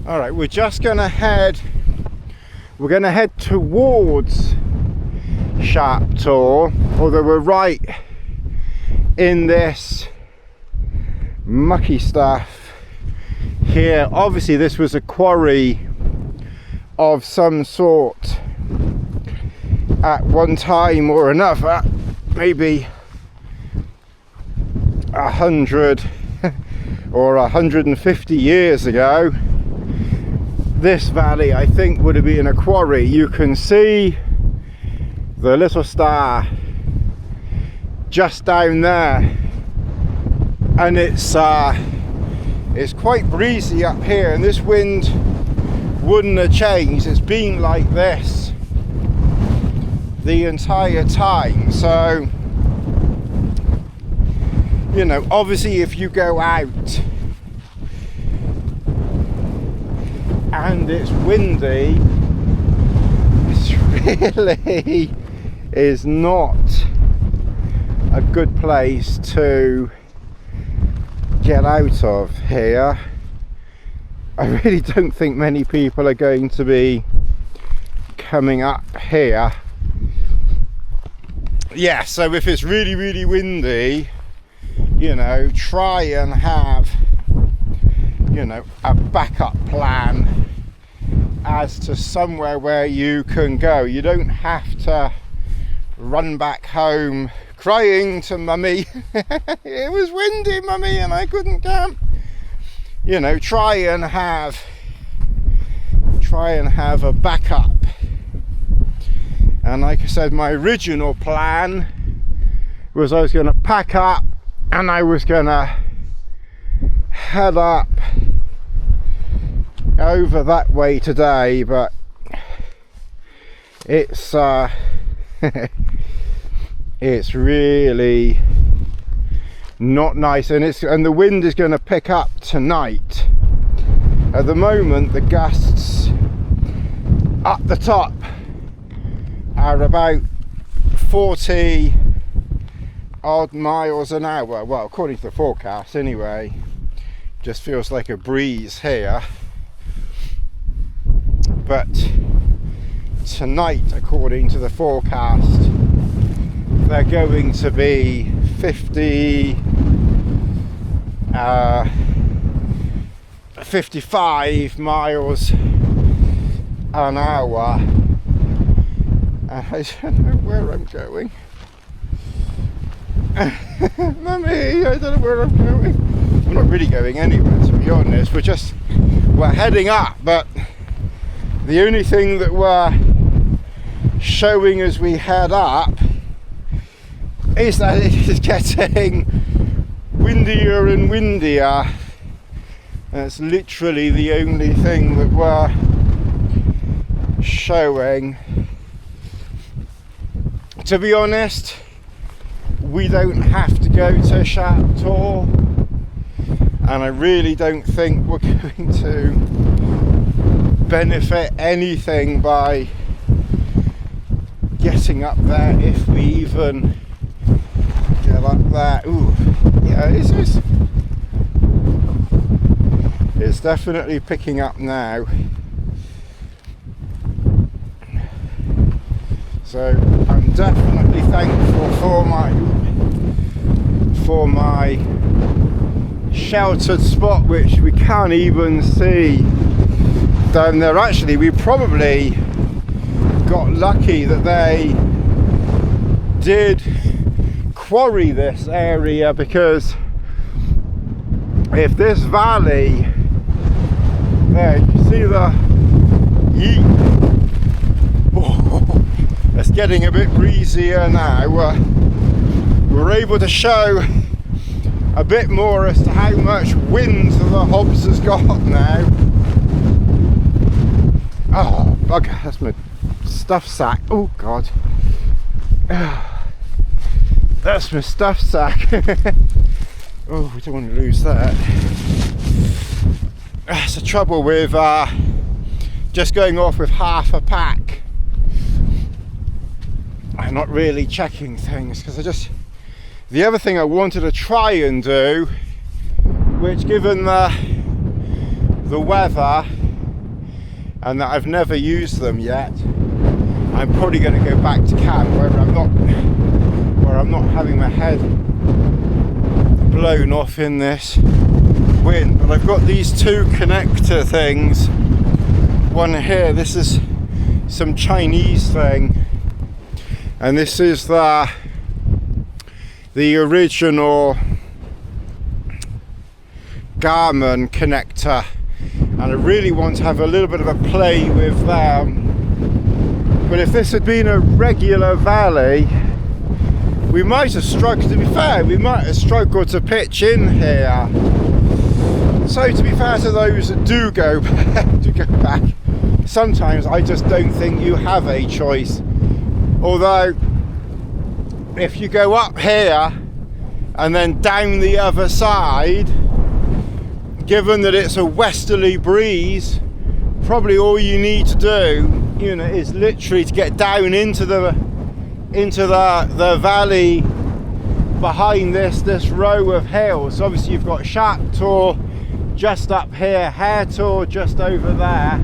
All right, we're just gonna head, we're gonna head towards Sharp Tor, although we're right in this mucky stuff here. Obviously this was a quarry of some sort at one time or another, maybe 100 or 150 years ago. This valley, I think, would have been a quarry. You can see the Littlestar just down there, and it's quite breezy up here, and this wind wouldn't have changed. It's been like this the entire time. So, you know, obviously if you go out and it's windy, this really is not a good place to get out of here. I really don't think many people are going to be coming up here. Yeah, so if it's really, really windy, you know, try and have, you know, a backup plan as to somewhere where you can go. You don't have to run back home crying to mummy, it was windy, mummy, and I couldn't camp. You know, try and have a backup. And like I said, my original plan was I was going to pack up and I was going to head up over that way today, but it's it's really not nice, and the wind is going to pick up tonight. At the moment the gusts up the top are about 40 odd miles an hour, well, according to the forecast anyway. Just feels like a breeze here, but tonight, according to the forecast, they're going to be 55 miles an hour. I don't know where I'm going. Mummy, I don't know where I'm going. We're not really going anywhere, to be honest. We're heading up, but the only thing that we're showing as we head up is that it is getting windier and windier. That's literally the only thing that we're showing. To be honest, we don't have to go to Sharp Tor, and I really don't think we're going to benefit anything by getting up there, if we even get up there. Ooh, yeah, it's definitely picking up now. So I'm definitely thankful for my sheltered spot, which we can't even see down there. Actually, we probably got lucky that they did quarry this area, because if this valley there, you see the yeet. Oh, it's getting a bit breezier now. We're able to show a bit more as to how much wind the Hobbs has got now. Oh bugger, that's my stuff sack. Oh god, that's my stuff sack. Oh, we don't want to lose that. That's the trouble with just going off with half a pack and not really checking things, because the other thing I wanted to try and do, which given the weather and that I've never used them yet. I'm probably going to go back to camp where I'm not having my head blown off in this wind. But I've got these two connector things. One here, this is some Chinese thing, and this is the original Garmin connector, and I really want to have a little bit of a play with them. But if this had been a regular valley, we might have struggled, to be fair, we might have struggled to pitch in here. So to be fair to those that do go back, sometimes I just don't think you have a choice. Although, if you go up here and then down the other side, given that it's a westerly breeze, probably all you need to do, you know, is literally to get down into the valley behind this row of hills. Obviously you've got Sharptor just up here, Hairtor just over there,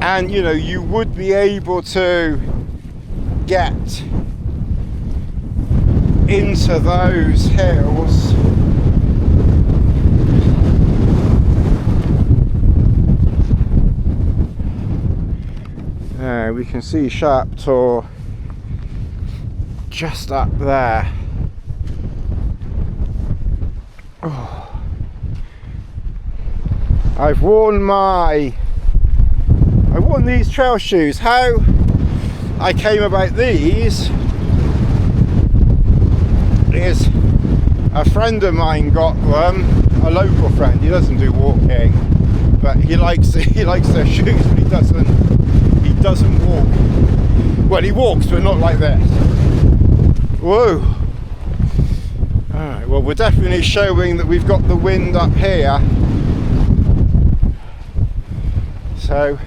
and you know, you would be able to get into those hills. We can see Sharptor just up there. Oh. I've worn these trail shoes. How I came about these is a friend of mine got them, a local friend. He doesn't do walking, but he likes their shoes, but he doesn't walk. Well, he walks, but not like this. Whoa. Alright, well, we're definitely showing that we've got the wind up here. So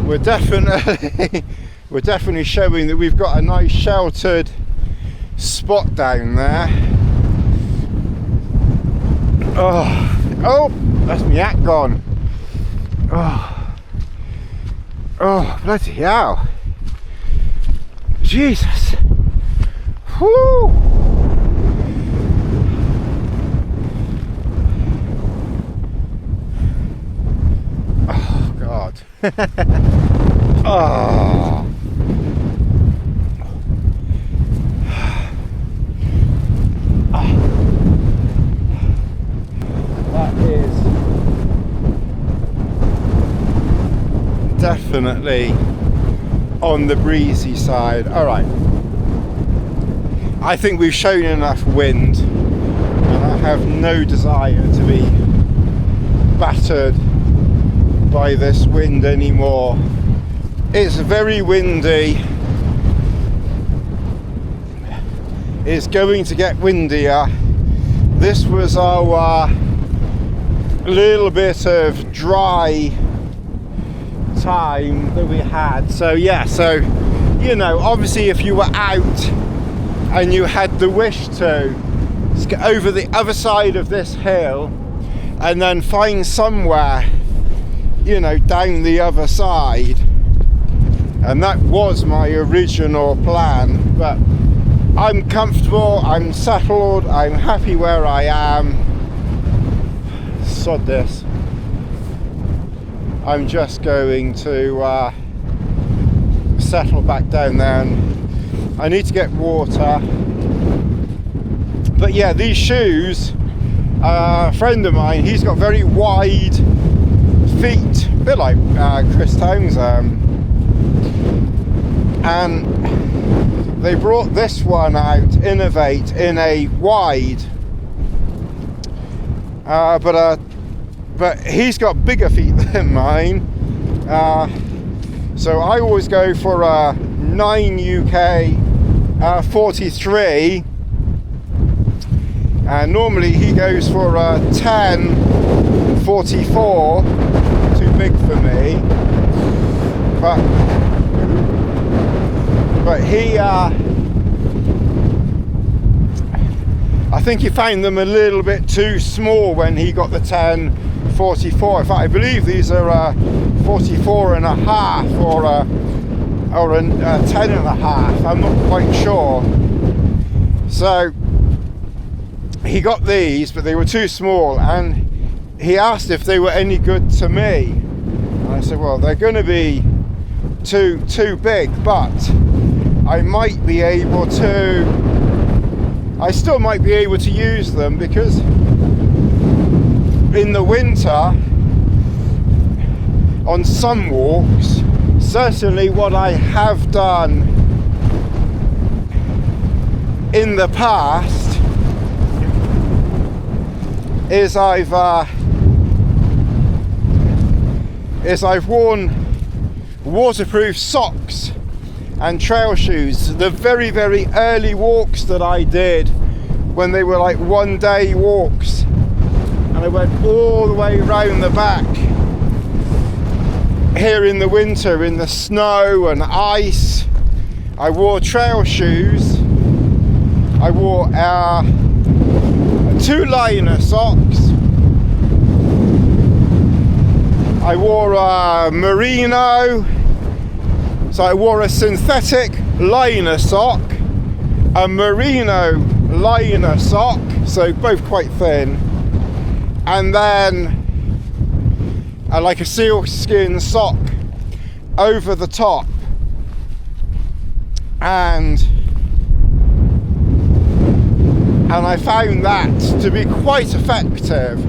we're definitely showing that we've got a nice sheltered spot down there. Oh, that's my yak gone. Oh, bloody hell. Jesus. Whoo. Oh, God. Oh. That is definitely on the breezy side. All right, I think we've shown enough wind, and I have no desire to be battered by this wind anymore. It's very windy. It's going to get windier. This was our little bit of dry time that we had. So yeah, so you know, obviously if you were out and you had the wish to get over the other side of this hill and then find somewhere, you know, down the other side, and that was my original plan, but I'm comfortable, I'm settled, I'm happy where I am. Sod this. I'm just going to settle back down there, and I need to get water. But yeah, these shoes, a friend of mine, he's got very wide feet, a bit like Chris Towns, and they brought this one out, Innovate, in a wide, but he's got bigger feet than mine, so I always go for a 9 UK 43, and normally he goes for a 10 44, too big for me, but he I think he found them a little bit too small when he got the 10 44. In fact, I believe these are 44 and a half or a 10 and a half. I'm not quite sure. So he got these, but they were too small, and he asked if they were any good to me. And I said, well, they're going to be too big, but I might be able to, I still might be able to use them, because in the winter on some walks, certainly what I have done in the past is I've worn waterproof socks and trail shoes. The very, very early walks that I did, when they were like 1 day walks, and I went all the way around the back here in the winter in the snow and ice. I wore trail shoes. I wore 2 liner socks. I wore a merino. So I wore a synthetic liner sock, a merino liner sock, so both quite thin, and then like a sealskin sock over the top. And I found that to be quite effective.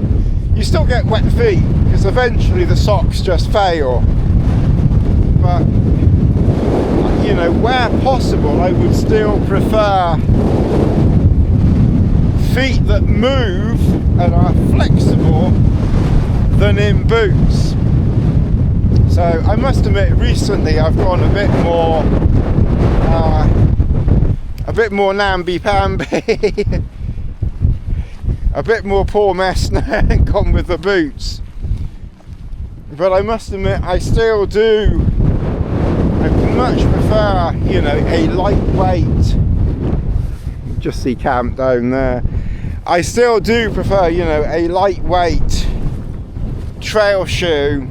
You still get wet feet, because eventually the socks just fail, but you know, where possible, I would still prefer feet that move and are flexible than in boots. So I must admit, recently I've gone a bit more namby-pamby, a bit more poor mess now, and gone with the boots. But I must admit, I still do. I much prefer, you know, a lightweight, just see camp down there. I still do prefer, you know, a lightweight trail shoe.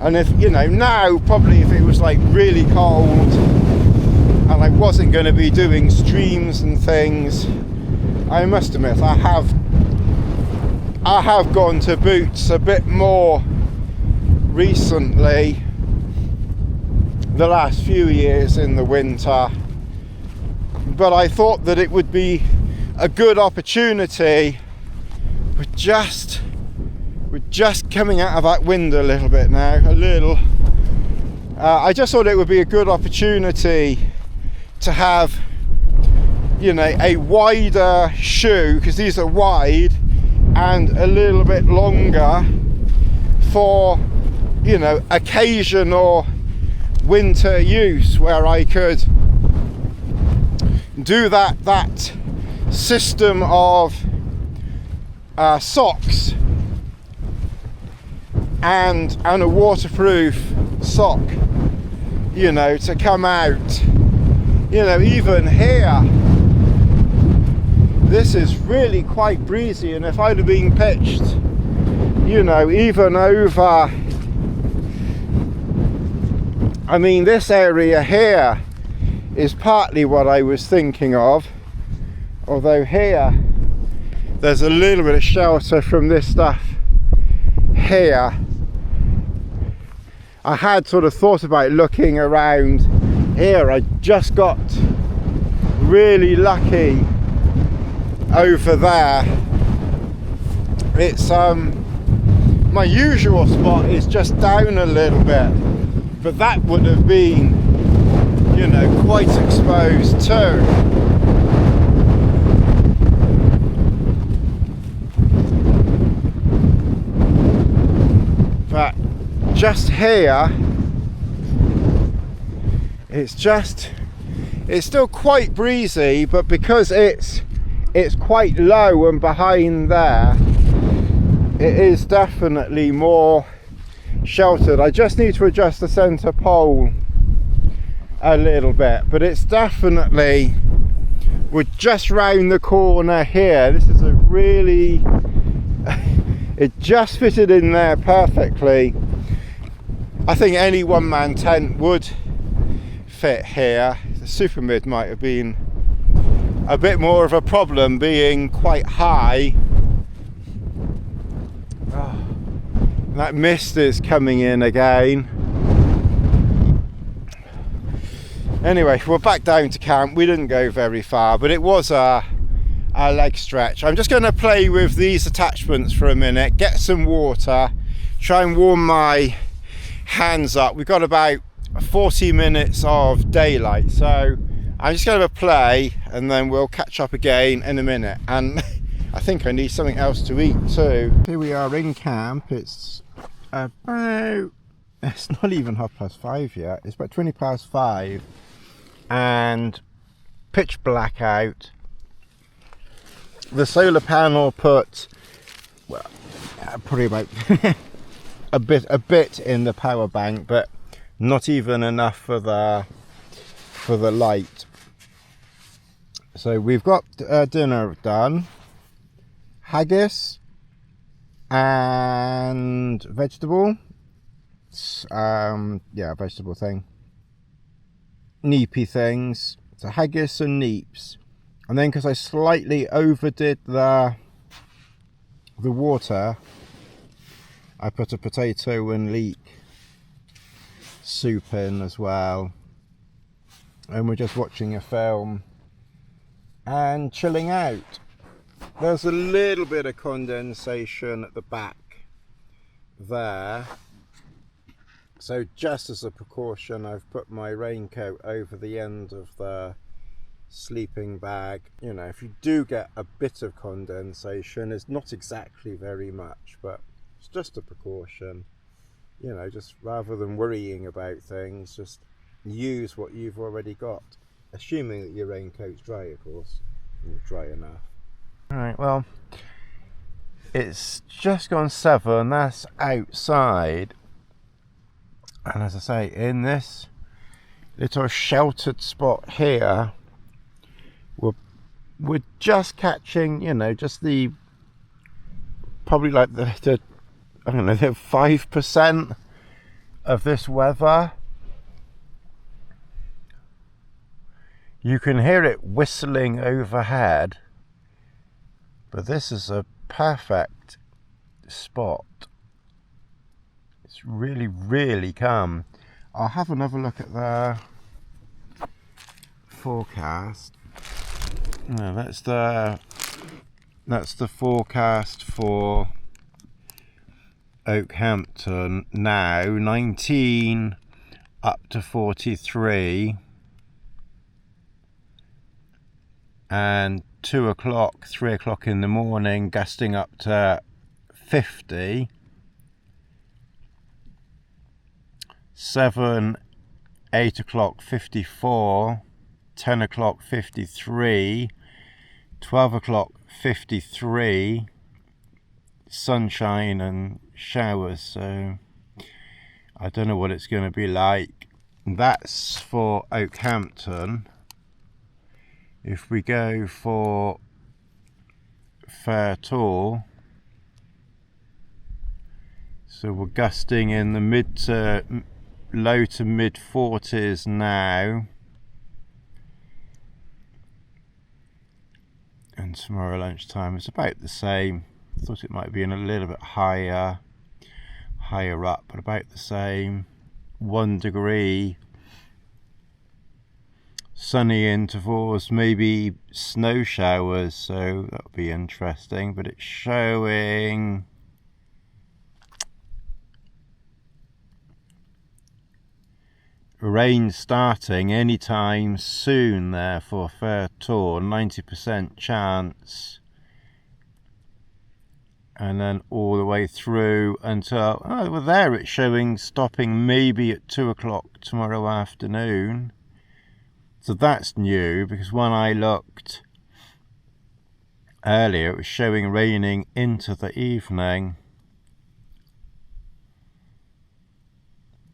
And if, you know, now probably if it was like really cold and I wasn't going to be doing streams and things, I must admit I have gone to boots a bit more recently, the last few years in the winter. But I thought that it would be a good opportunity. We're just coming out of that wind a little bit now, I just thought it would be a good opportunity to have, you know, a wider shoe, because these are wide, and a little bit longer for, you know, occasional winter use, where I could do that system of socks and a waterproof sock, you know, to come out. You know, even here, this is really quite breezy, and if I'd have been pitched, you know, even over, I mean, this area here is partly what I was thinking of, although here there's a little bit of shelter from this stuff here. I had sort of thought about looking around here. I just got really lucky over there. It's my usual spot is just down a little bit, but that would have been, you know, quite exposed too. But just here, it's still quite breezy, but because it's quite low and behind there, it is definitely more sheltered. I just need to adjust the center pole a little bit, but it's definitely we're just round the corner here. This is a really it just fitted in there perfectly. I think any one-man tent would fit here. The super mid might have been a bit more of a problem, being quite high. Oh, that mist is coming in again. Anyway, we're back down to camp. We didn't go very far, but it was a leg stretch. I'm just going to play with these attachments for a minute, get some water, try and warm my hands up. We've got about 40 minutes of daylight, so I'm just going to play and then we'll catch up again in a minute. And I think I need something else to eat too. Here we are in camp. It's about, it's not even 5:30 yet, it's about 20 past 5 and pitch black out. The solar panel put, well, probably about a bit in the power bank, but not even enough for the light. So we've got dinner done, haggis and vegetable, yeah, vegetable thing, neepy things, so haggis and neeps. And then because I slightly overdid the water, I put a potato and leek soup in as well. And we're just watching a film and chilling out. There's a little bit of condensation at the back there. So just as a precaution, I've put my raincoat over the end of the sleeping bag. You know, if you do get a bit of condensation, it's not exactly very much, but it's just a precaution. You know, just rather than worrying about things, just use what you've already got, assuming that your raincoat's dry, of course, and dry enough. All right, well, it's just gone 7, that's outside, and as I say, in this little sheltered spot here, we're just catching, you know, just the probably like the I don't know, the 5% of this weather. You can hear it whistling overhead, but this is a perfect spot. It's really, really calm. I'll have another look at the forecast. No, that's the forecast for Oakhampton now, 19 up to 43, and 2 o'clock, 3 o'clock in the morning, gusting up to 50, 7, 8 o'clock 54, 10 o'clock 53, 12 o'clock 53, sunshine and showers. So I don't know what it's going to be like. That's for Oakhampton. If we go for Fairtor, so we're gusting in the low to mid 40s now, and tomorrow lunchtime is about the same. I thought it might be in a little bit higher up, but about the same. 1 degree, sunny intervals, maybe snow showers, so that'll be interesting. But it's showing rain starting anytime soon there for Fairtor, 90% chance, and then all the way through until, oh, well, there it's showing stopping maybe at 2 o'clock tomorrow afternoon. So that's new, because when I looked earlier it was showing raining into the evening.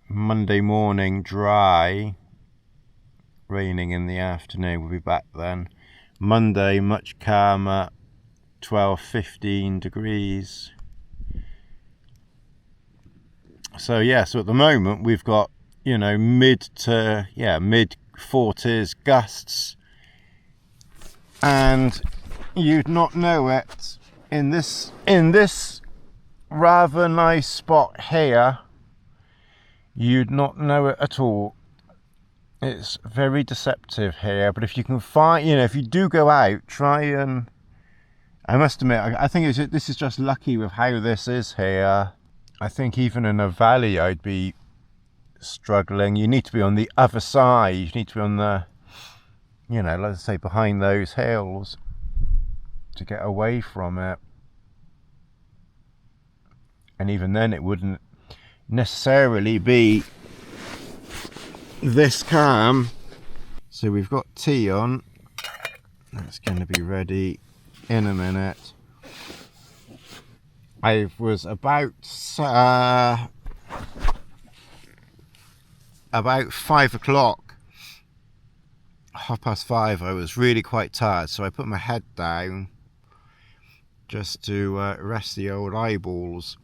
Monday morning dry, raining in the afternoon. We'll be back then. Monday much calmer, 12-15 degrees. So yeah, so at the moment we've got, you know, mid 40s gusts, and you'd not know it in this rather nice spot here. You'd not know it at all. It's very deceptive here, but if you can find, you know, if you do go out, try and, I must admit, I think this is just lucky with how this is here. I think even in a valley I'd be struggling. You need to be on the other side. You need to be on the, you know, let's say behind those hills to get away from it. And even then it wouldn't necessarily be this calm. So we've got tea on. That's going to be ready in a minute. I was about 5 o'clock, 5:30. I was really quite tired, so I put my head down just to rest the old eyeballs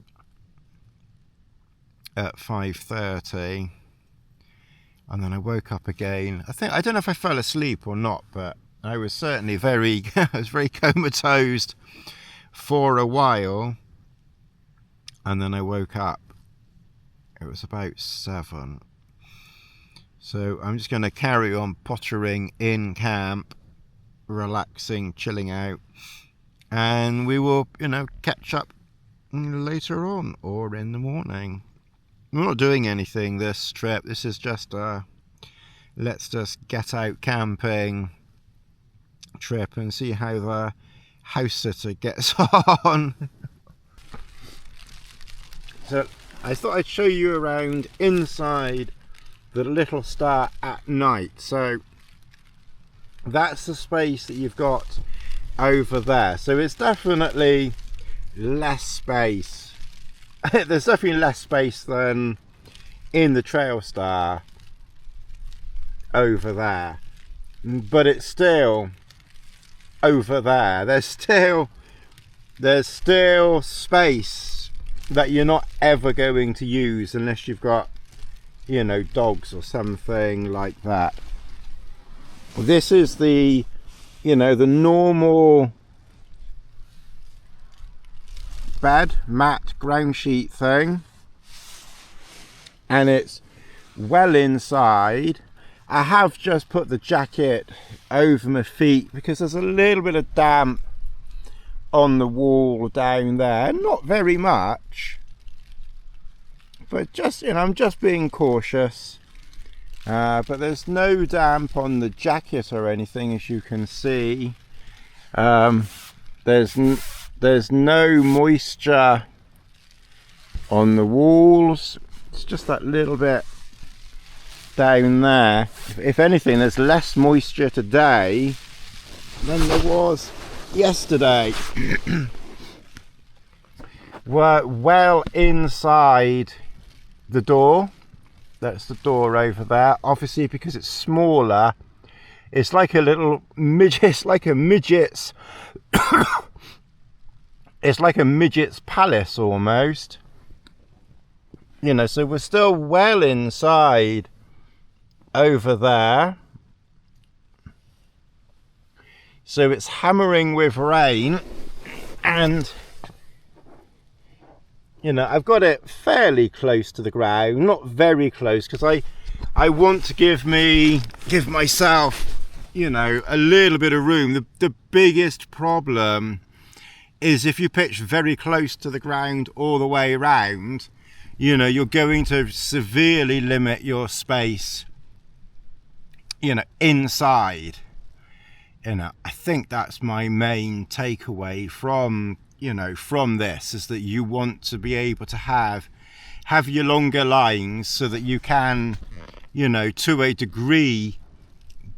at 5:30, and then I woke up again. I don't know if I fell asleep or not, but I was certainly very comatose for a while, and then I woke up. It was about 7. So I'm just going to carry on pottering in camp, relaxing, chilling out, and we will, you know, catch up later on or in the morning. We're not doing anything this trip. This is just a let's just get out camping trip and see how the house sitter gets on. So I thought I'd show you around inside the Littlestar at night. So that's the space that you've got over there. So it's definitely less space. There's definitely less space than in the Trailstar over there, but it's still over there. There's still space that you're not ever going to use unless you've got, you know, dogs or something like that. This is the, you know, the normal bed, mat, ground sheet thing, and it's well inside. I have just put the jacket over my feet because there's a little bit of damp on the wall down there, not very much, but just, you know, I'm just being cautious. But there's no damp on the jacket or anything, as you can see. There's no moisture on the walls. It's just that little bit down there. If anything, there's less moisture today than there was yesterday. We're well inside the door. That's the door over there. Obviously, because it's smaller, it's like a little midget. It's like a midget's it's like a midget's palace almost, you know. So we're still well inside over there. So it's hammering with rain, and, you know, I've got it fairly close to the ground, not very close, because I want to give myself, you know, a little bit of room. The biggest problem is if you pitch very close to the ground all the way around, you know, you're going to severely limit your space, you know, inside. You know, I think that's my main takeaway from, you know, from this, is that you want to be able to have your longer lines so that you can, you know, to a degree,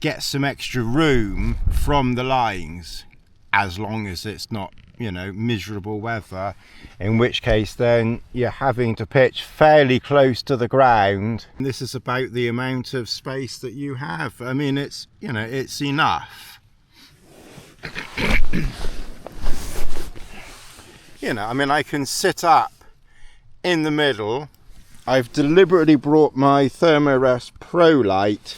get some extra room from the lines, as long as it's not, you know, miserable weather, in which case then you're having to pitch fairly close to the ground. This is about the amount of space that you have. I mean, it's, you know, it's enough. You know, I mean, I can sit up in the middle. I've deliberately brought my Thermarest Pro Light,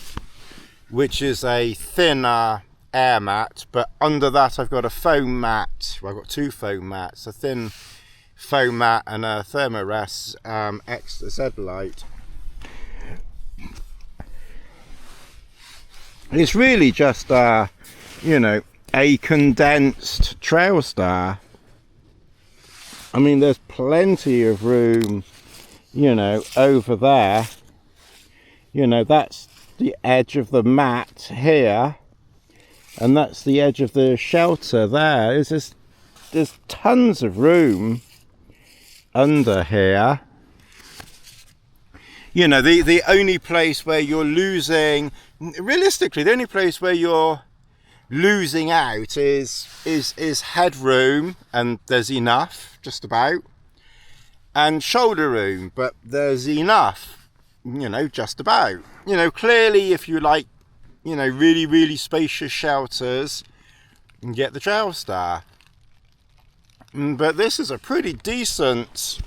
which is a thinner air mat, but under that I've got a foam mat. Well, I've got two foam mats, a thin foam mat and a Thermarest XZ light. It's really just you know, a condensed Trailstar. I mean, there's plenty of room, you know, over there. You know, that's the edge of the mat here, and that's the edge of the shelter there. There's tons of room under here. You know, the only place where you're losing, realistically, the only place where you're losing out is headroom, and there's enough, just about, and shoulder room, but there's enough, you know, just about. You know, clearly if you like, you know, really, really spacious shelters, you can get the Trailstar. But this is a pretty decent,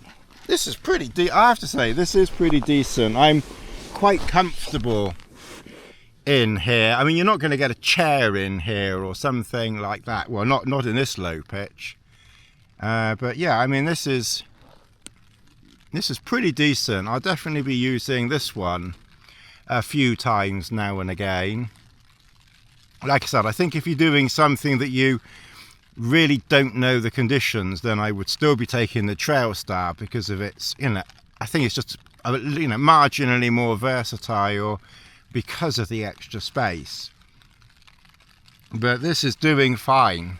I have to say, this is pretty decent. I'm quite comfortable in here. I mean, you're not going to get a chair in here or something like that. Well, not in this low pitch. But yeah, I mean, this is pretty decent. I'll definitely be using this one a few times now and again. Like I said, I think if you're doing something that you really don't know the conditions, then I would still be taking the Trailstar because of its, you know, I think it's just, you know, marginally more versatile because of the extra space. But this is doing fine,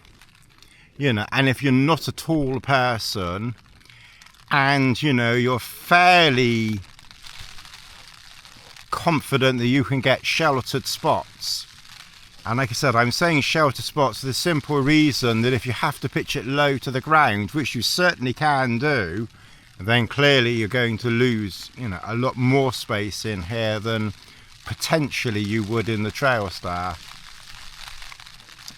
you know. And if you're not a tall person and, you know, you're fairly confident that you can get sheltered spots, and like I said, I'm saying sheltered spots for the simple reason that if you have to pitch it low to the ground, which you certainly can do, then clearly you're going to lose, you know, a lot more space in here than potentially you would in the Trailstar.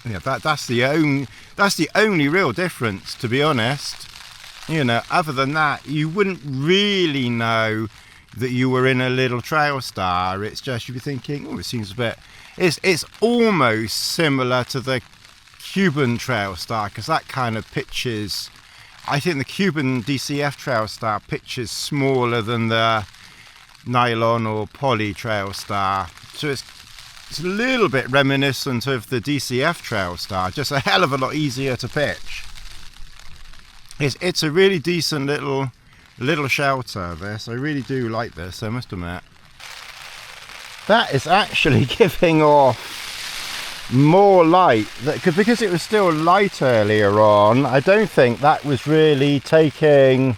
Yeah, that's the only real difference, to be honest. You know, other than that, you wouldn't really know that you were in a little Trailstar. It's just, you'd be thinking, oh, it seems a bit, it's almost similar to the Cuban Trailstar, because that kind of pitches, I think the Cuban DCF Trailstar pitches smaller than the Nylon or poly Trailstar, so it's a little bit reminiscent of the DCF Trailstar, just a hell of a lot easier to pitch. It's a really decent little shelter, this. I really do like this, I must admit. That is actually giving off more light, because it was still light earlier on. I don't think that was really taking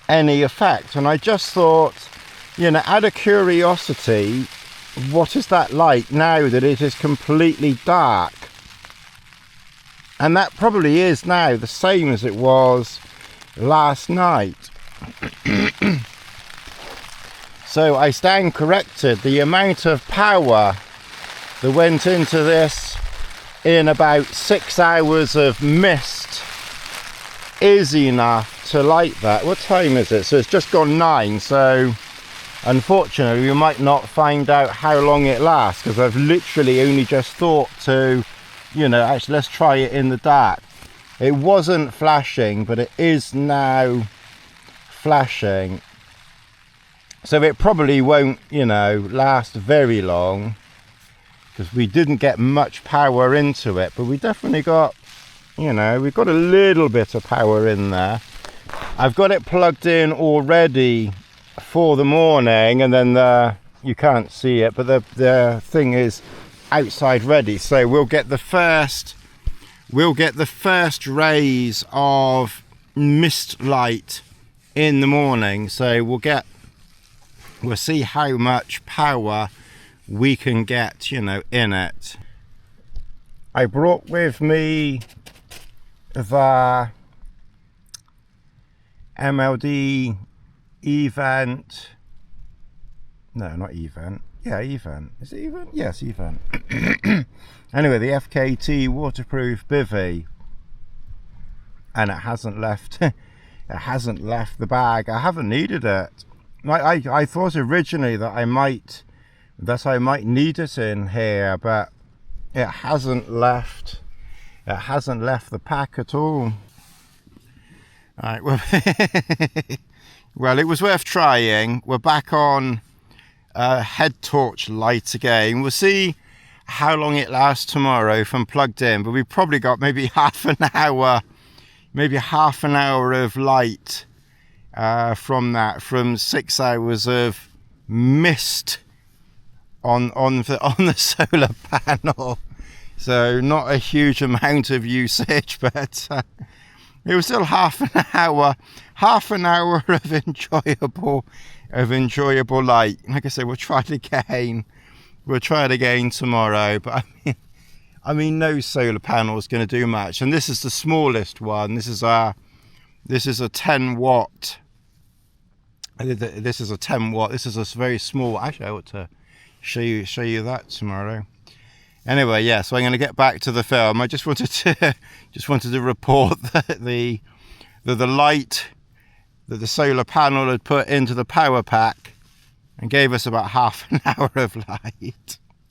any effect, and I just thought, you know, out of curiosity, what is that like now that it is completely dark? And that probably is now the same as it was last night. So I stand corrected. The amount of power that went into this in about 6 hours of mist is enough to light that. What time is it? So it's just gone 9, so unfortunately we might not find out how long it lasts, because I've literally only just thought to, you know, actually let's try it in the dark. It wasn't flashing, but it is now flashing, so it probably won't, you know, last very long, because we didn't get much power into it, but we definitely got, you know, we've got a little bit of power in there. I've got it plugged in already for the morning, and then you can't see it, but the thing is outside ready, so we'll get the first rays of mist light in the morning, so we'll see how much power we can get, you know, in it. I brought with me the MLD Yeah, even. Is it even? Yes, even. Anyway, the FKT waterproof bivvy, and it hasn't left. It hasn't left the bag. I haven't needed it. I thought originally that I might need it in here, but it hasn't left. It hasn't left the pack at all. Right. Well, well, it was worth trying. We're back on head torch light again. We'll see how long it lasts tomorrow from plugged in, but we've probably got maybe half an hour of light from that, from 6 hours of mist on the solar panel. So not a huge amount of usage, but it was still half an hour of enjoyable light. Like I say, we'll try it again. We'll try it again tomorrow. But I mean, no solar panel is going to do much. And this is the smallest one. This is a 10 watt. This is a 10 watt. This is a very small. Actually, I ought to show you that tomorrow. Anyway, yeah. So I'm going to get back to the film. I just wanted to report that the light that the solar panel had put into the power pack and gave us about half an hour of light.